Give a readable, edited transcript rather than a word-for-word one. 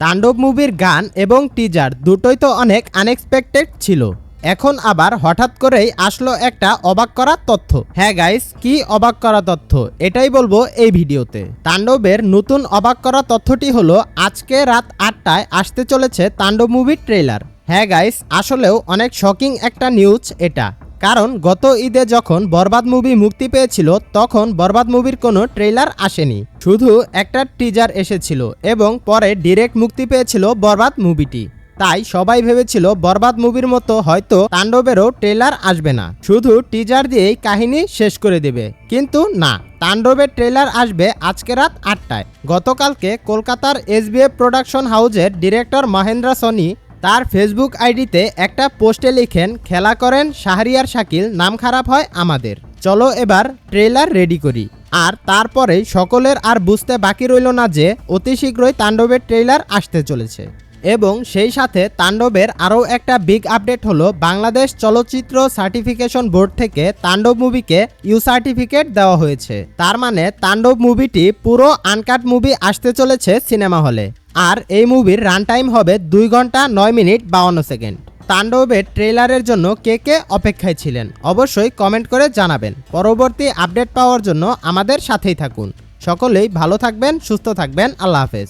তাণ্ডব মুভির গান এবং টিজার দুটোই তো অনেক আনএক্সপেক্টেড ছিল। এখন আবার হঠাৎ করেই আসলো একটা অবাক করা তথ্য। হ্যাঁ গাইস, কি অবাক করা তথ্য এটাই বলবো এই ভিডিওতে। তাণ্ডবের নতুন অবাক করা তথ্যটি হলো আজকে রাত 8টায় আসতে চলেছে তাণ্ডব মুভির ট্রেলার। হ্যাঁ গাইস, আসলেও অনেক শকিং একটা নিউজ এটা। কারণ গত ঈদে যখন বরবাদ মুভি মুক্তি পেয়েছিল তখন বরবাদ মুভির কোনো ট্রেলার আসেনি, শুধু একটা টিজার এসেছিল এবং পরে ডিরেক্ট মুক্তি পেয়েছিল বরবাদ মুভিটি। তাই সবাই ভেবেছিল বরবাদ মুভির মতো হয়তো তাণ্ডবেরও ট্রেলার আসবে না, শুধু টিজার দিয়েই কাহিনী শেষ করে দেবে। কিন্তু না, তাণ্ডবের ট্রেলার আসবে আজকে রাত 8টায়। গতকালকে কলকাতার এসবিএফ প্রোডাকশন হাউসের ডিরেক্টর মহেন্দ্র সোনি তার ফেসবুক আইডিতে একটা পোস্টে লিখেন, খেলা করেন শাহরিয়ার শাকিল, নাম খারাপ হয় আমাদের, চলো এবার ট্রেলার রেডি করি। আর তারপরেই সকলের আর বুঝতে বাকি রইল না যে অতি শীঘ্রই তাণ্ডবের ট্রেলার আসতে চলেছে। এবং সেই সাথে তাণ্ডবের আরও একটা বিগ আপডেট হলো বাংলাদেশ চলচ্চিত্র সার্টিফিকেশন বোর্ড থেকে তাণ্ডব মুভিকে ইউ সার্টিফিকেট দেওয়া হয়েছে। তার মানে তাণ্ডব মুভিটি পুরো আনকাট মুভি আসতে চলেছে সিনেমা হলে। আর এই মুভির রান টাইম হবে 2 ঘন্টা 9 মিনিট 52 সেকেন্ড। তাণ্ডবের ট্রেলারের জন্য কে কে অপেক্ষায় ছিলেন অবশ্যই কমেন্ট করে জানাবেন। পরবর্তী আপডেট পাওয়ার জন্য আমাদের সাথেই থাকুন। সকলেই ভালো থাকবেন, সুস্থ থাকবেন। আল্লাহ হাফেজ।